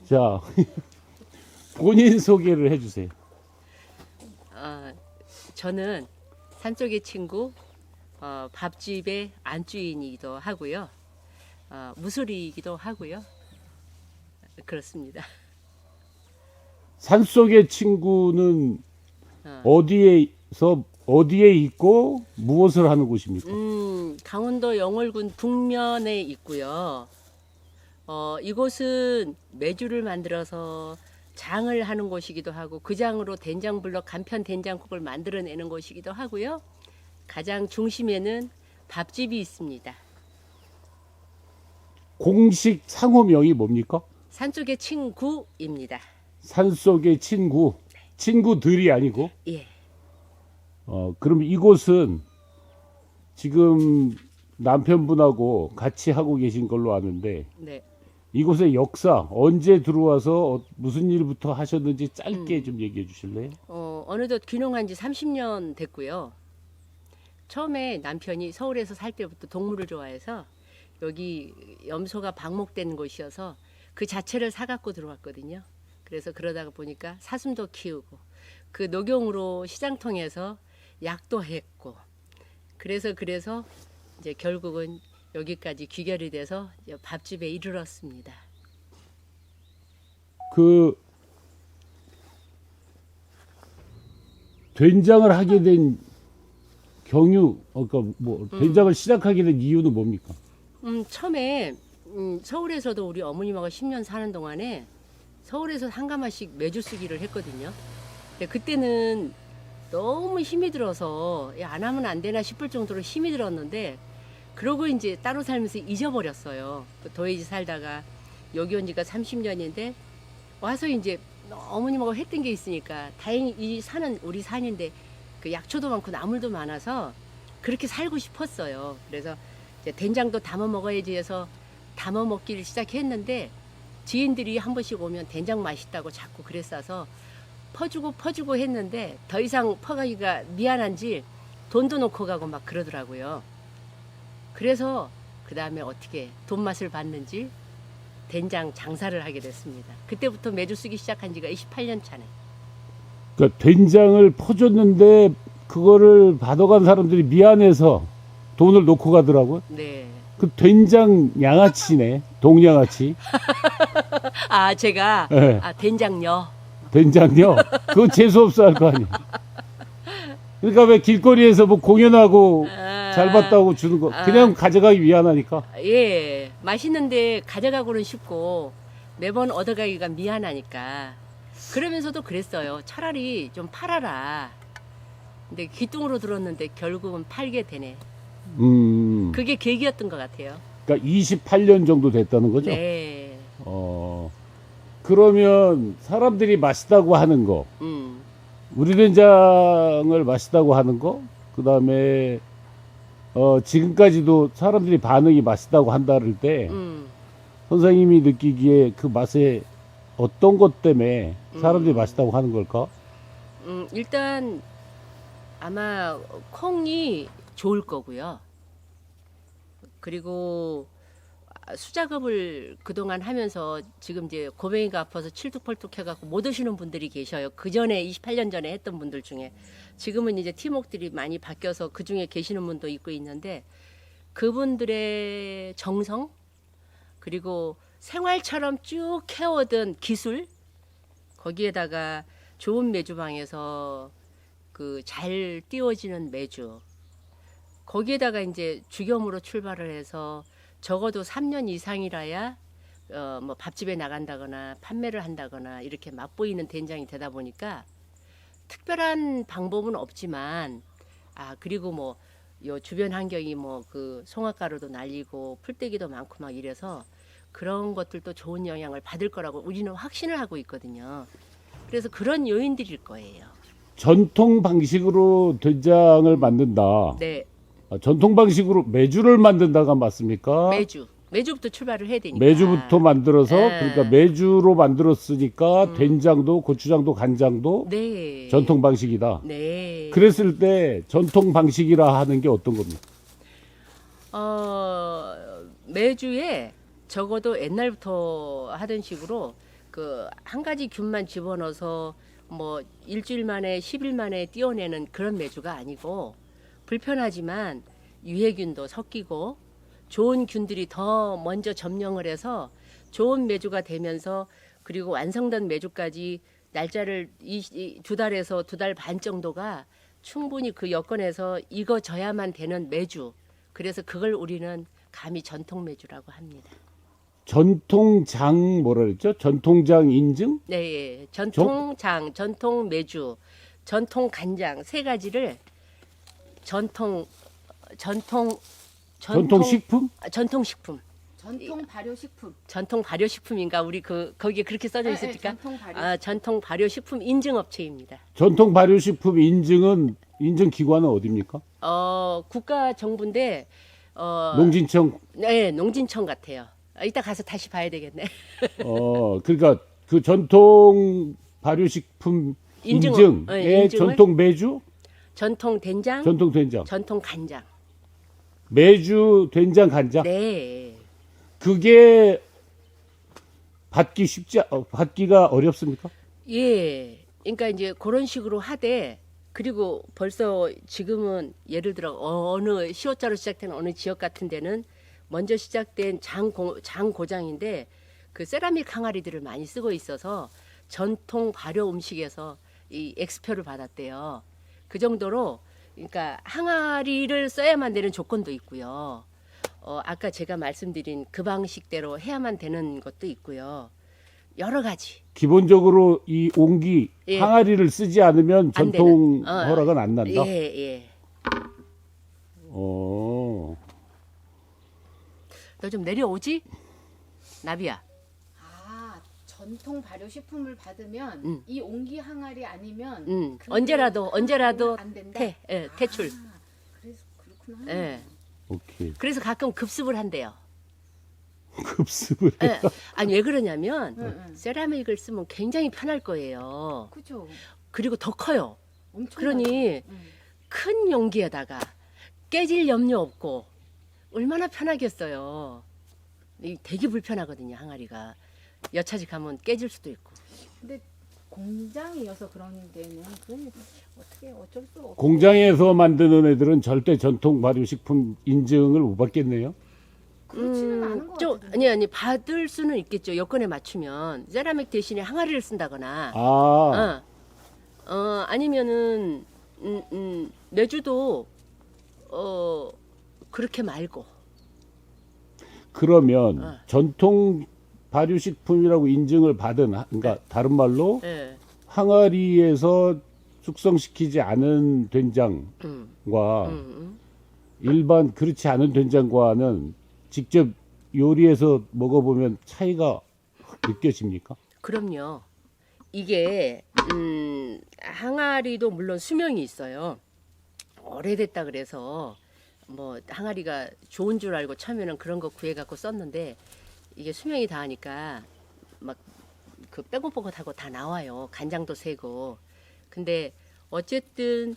자, 본인 소개를 해주세요. 저는 산속의 친구 밥집의 안주인이기도 하고요. 무술이기도 하고요. 그렇습니다. 산속의 친구는 어디에 있고 무엇을 하는 곳입니까? 강원도 영월군 북면에 있고요. 이곳은 메주를 만들어서 장을 하는 곳이기도 하고 그 장으로 된장불로 간편 된장국을 만들어내는 곳이기도 하고요. 가장 중심에는 밥집이 있습니다. 공식 상호명이 뭡니까? 산속의 친구입니다. 산속의 친구. 친구들이 아니고. 예. 그럼 이곳은 지금 남편분하고 같이 하고 계신 걸로 아는데 네. 이곳의 역사, 언제 들어와서 무슨 일부터 하셨는지 짧게 좀 얘기해 주실래요? 어느덧 귀농한 지 30년 됐고요. 처음에 남편이 서울에서 살 때부터 동물을 좋아해서 여기 염소가 방목된 곳이어서 그 자체를 사갖고 들어왔거든요. 그래서 그러다가 보니까 사슴도 키우고 그 녹용으로 시장 통해서 약도 했고 그래서 이제 결국은 여기까지 귀결이 돼서 밥집에 이르렀습니다. 그 된장을 하게 된 경유, 그러니까 뭐 된장을 시작하게 된 이유는 뭡니까? 처음에 서울에서도 우리 어머님하고 10년 사는 동안에 서울에서 한 가마씩 매주 쓰기를 했거든요. 근데 그때는 너무 힘이 들어서 안 하면 안 되나 싶을 정도로 힘이 들었는데 그러고 이제 따로 살면서 잊어버렸어요. 도예지 살다가 여기 온 지가 30년인데 와서 이제 어머님하고 했던 게 있으니까 다행히 이 산은 우리 산인데 그 약초도 많고 나물도 많아서 그렇게 살고 싶었어요. 그래서 이제 된장도 담아 먹어야지 해서 담아 먹기를 시작했는데 지인들이 한 번씩 오면 된장 맛있다고 자꾸 그랬어서 퍼주고 했는데 더 이상 퍼가기가 미안한지 돈도 놓고 가고 막 그러더라고요. 그래서 그 다음에 어떻게 돈 맛을 봤는지 된장 장사를 하게 됐습니다. 그때부터 매주 쓰기 시작한 지가 28년 차네. 그러니까 된장을 퍼줬는데 그거를 받아간 사람들이 미안해서 돈을 놓고 가더라고요. 네. 그 된장 양아치네, 동양아치. 제가 네. 된장요. 된장요? 그거 재수없어 할 거 아니에요. 그러니까 왜 길거리에서 뭐 공연하고 잘 봤다고 주는 거 그냥 가져가기 미안하니까. 예, 맛있는데 가져가고는 싶고 매번 얻어가기가 미안하니까 그러면서도 그랬어요. 차라리 좀 팔아라. 근데 귀뚱으로 들었는데 결국은 팔게 되네. 그게 계기였던 것 같아요. 그러니까 28년 정도 됐다는 거죠? 네. 그러면 사람들이 맛있다고 하는 거, 우리 된장을 맛있다고 하는 거, 그 다음에 지금까지도 사람들이 반응이 맛있다고 한다를 때 선생님이 느끼기에 그 맛에 어떤 것 때문에 사람들이 맛있다고 하는 걸까? 일단 아마 콩이 좋을 거고요. 그리고 수작업을 그동안 하면서 지금 이제 고뱅이가 아파서 칠뚝팔뚝 해갖고 못 오시는 분들이 계셔요. 그 전에 28년 전에 했던 분들 중에 지금은 이제 팀웍들이 많이 바뀌어서 그 중에 계시는 분도 있고 있는데 그분들의 정성 그리고 생활처럼 쭉 해오던 기술 거기에다가 좋은 매주방에서 그 잘 띄워지는 매주 거기에다가 이제 주겸으로 출발을 해서 적어도 3년 이상이라야 뭐 밥집에 나간다거나 판매를 한다거나 이렇게 맛보이는 된장이 되다 보니까 특별한 방법은 없지만 그리고 뭐 요 주변 환경이 뭐 그 송화가루도 날리고 풀떼기도 많고 막 이래서 그런 것들도 좋은 영향을 받을 거라고 우리는 확신을 하고 있거든요. 그래서 그런 요인들일 거예요. 전통 방식으로 된장을 만든다. 네. 전통 방식으로 매주를 만든다가 맞습니까? 매주부터 출발을 해야 되니까. 매주부터 만들어서 그러니까 매주로 만들었으니까 된장도 고추장도 간장도 네. 전통 방식이다. 네. 그랬을 때 전통 방식이라 하는 게 어떤 겁니까? 매주에 적어도 옛날부터 하던 식으로 그 한 가지 균만 집어넣어서 뭐 일주일 만에 10일 만에 띄워내는 그런 메주가 아니고 불편하지만 유해균도 섞이고 좋은 균들이 더 먼저 점령을 해서 좋은 메주가 되면서 그리고 완성된 메주까지 날짜를 두 달에서 두 달 반 정도가 충분히 그 여건에서 익어져야만 되는 메주. 그래서 그걸 우리는 감히 전통 메주라고 합니다. 전통장 뭐라 그랬죠? 전통장 인증? 네, 예. 전통장, 전통 메주, 전통 간장 세 가지를 전통 전통식품? 전통식품. 전통 발효식품. 전통 발효식품인가 우리 거기에 그렇게 써져 있습니까? 전통 발효. 전통 발효식품 인증업체입니다. 전통 발효식품 인증은 인증 기관은 어디입니까? 국가 정부인데 농진청. 네, 농진청 같아요. 이따 가서 다시 봐야 되겠네. 그러니까 그 전통 발효식품 인증, 인증의 인증을? 전통 메주, 전통 된장, 전통 된장, 전통 간장. 메주, 된장, 간장. 네. 그게 받기가 어렵습니까? 예. 그러니까 이제 그런 식으로 하되 그리고 벌써 지금은 예를 들어 어느 10호자로 시작된 어느 지역 같은 데는 먼저 시작된 장고장인데 그 세라믹 항아리들을 많이 쓰고 있어서 전통 발효 음식에서 이 엑스표를 받았대요. 그 정도로 그러니까 항아리를 써야만 되는 조건도 있고요. 아까 제가 말씀드린 그 방식대로 해야만 되는 것도 있고요. 여러 가지. 기본적으로 이 옹기 예. 항아리를 쓰지 않으면 안 전통 되는. 허락은 안 난다. 예, 예. 너 좀 내려오지? 나비야. 아, 전통 발효식품을 받으면 음. 이 옹기 항아리 아니면 그 언제라도 안 된다. 퇴출. 그래서 그렇구나. 예. 오케이. 그래서 가끔 급습을 한대요. 급습을. 예. 아니 왜 그러냐면 응. 세라믹을 쓰면 굉장히 편할 거예요. 그죠. 그리고 더 커요. 엄청. 그러니 큰 용기에다가 깨질 염려 없고 얼마나 편하겠어요. 이 되게 불편하거든요, 항아리가. 여차지 가면 깨질 수도 있고. 근데 공장이어서 그런 데는 그건 어떻게 어쩔 수 없고. 공장에서 만드는 애들은 절대 전통 발효식품 인증을 못 받겠네요. 그렇지는 않은 것 좀 같은데. 아니 받을 수는 있겠죠. 여건에 맞추면 세라믹 대신에 항아리를 쓴다거나. 아니면은 메주도 그렇게 말고. 그러면 전통 발효식품이라고 인증을 받은 그러니까 다른 말로 예. 항아리에서 숙성시키지 않은 된장과 일반 그렇지 않은 된장과는 직접 요리해서 먹어보면 차이가 느껴집니까? 그럼요. 이게 항아리도 물론 수명이 있어요. 오래됐다 그래서 뭐 항아리가 좋은 줄 알고 처음에는 그런 거 구해갖고 썼는데 이게 수명이 다하니까 막 그 빼곡빼곡하고 다 나와요. 간장도 새고. 근데 어쨌든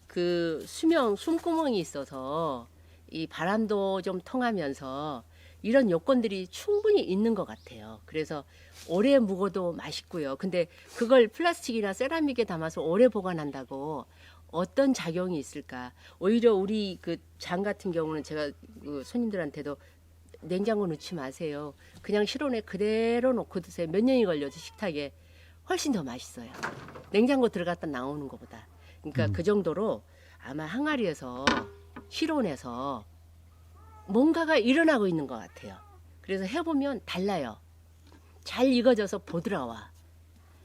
그 숨구멍이 있어서 이 바람도 좀 통하면서 이런 요건들이 충분히 있는 것 같아요. 그래서 오래 묵어도 맛있고요. 근데 그걸 플라스틱이나 세라믹에 담아서 오래 보관한다고 어떤 작용이 있을까? 오히려 우리 그 장 같은 경우는 제가 그 손님들한테도 냉장고 넣지 마세요. 그냥 실온에 그대로 놓고 드세요. 몇 년이 걸려도 식탁에 훨씬 더 맛있어요. 냉장고 들어갔다 나오는 것보다. 그러니까 그 정도로 아마 항아리에서 실온에서 뭔가가 일어나고 있는 것 같아요. 그래서 해보면 달라요. 잘 익어져서 보드라와.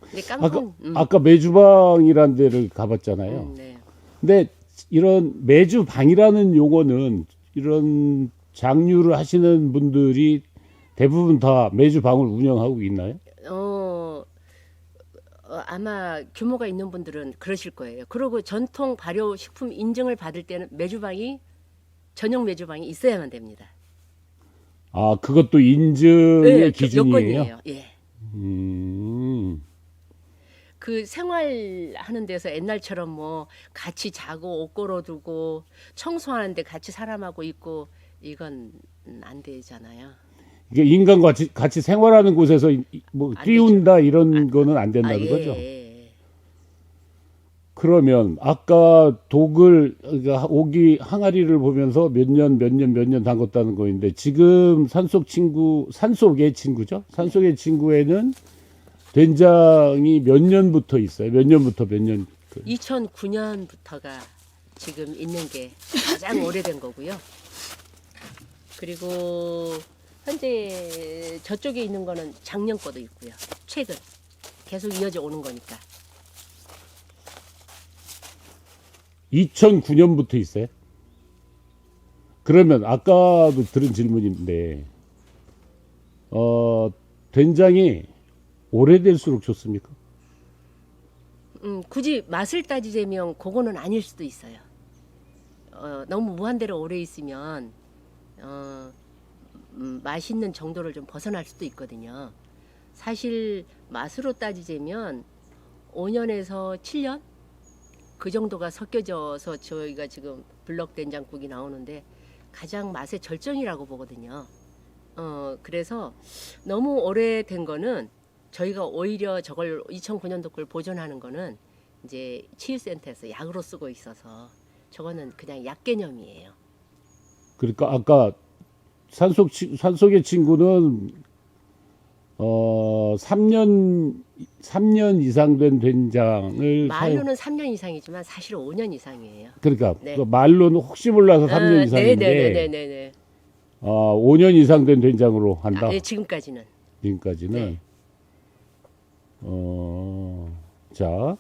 근데 깡통. 아까 메주방이란 데를 가봤잖아요. 네. 근데 이런 메주방이라는 용어는 이런 장류를 하시는 분들이 대부분 다 메주방을 운영하고 있나요? 아마 규모가 있는 분들은 그러실 거예요. 그리고 전통 발효 식품 인증을 받을 때는 메주방이 전용 메주방이 있어야만 됩니다. 아, 그것도 인증의 네, 기준이에요? 요건이에요. 예. 음. 그 생활하는 데서 옛날처럼 뭐 같이 자고 옷 걸어두고 청소하는데 같이 사람하고 있고 이건 안 되잖아요. 이게 인간과 같이 생활하는 곳에서 뭐 안 띄운다 이런 거는 안 된다는 예, 거죠. 예. 그러면 아까 독을 그러니까 오기 항아리를 보면서 몇 년 담궜다는 거인데 지금 산속의 친구죠. 산속의 친구에는 된장이 몇 년부터 있어요. 몇 년부터 몇 년. 2009년부터가 지금 있는 게 가장 오래된 거고요. 그리고 현재 저쪽에 있는 거는 작년 거도 있고요. 최근 계속 이어져 오는 거니까. 2009년부터 있어요. 그러면 아까도 들은 질문인데 된장이 오래될수록 좋습니까? 굳이 맛을 따지자면 그거는 아닐 수도 있어요. 너무 무한대로 오래 있으면 맛있는 정도를 좀 벗어날 수도 있거든요. 사실 맛으로 따지자면 5년에서 7년 그 정도가 섞여져서 저희가 지금 블럭 된장국이 나오는데 가장 맛의 절정이라고 보거든요. 그래서 너무 오래된 거는 저희가 오히려 저걸 2009년도 걸 보존하는 거는 이제 치유센터에서 약으로 쓰고 있어서 저거는 그냥 약 개념이에요. 그러니까 아까 산속의 친구는 3년 이상 된 된장을 말로는 3년 이상이지만 사실은 5년 이상이에요. 그러니까 네. 그 말로는 혹시 몰라서 3년 이상인데 네네네네네. 5년 이상 된 된장으로 한다. 네, 지금까지는. 지금까지는 네. 자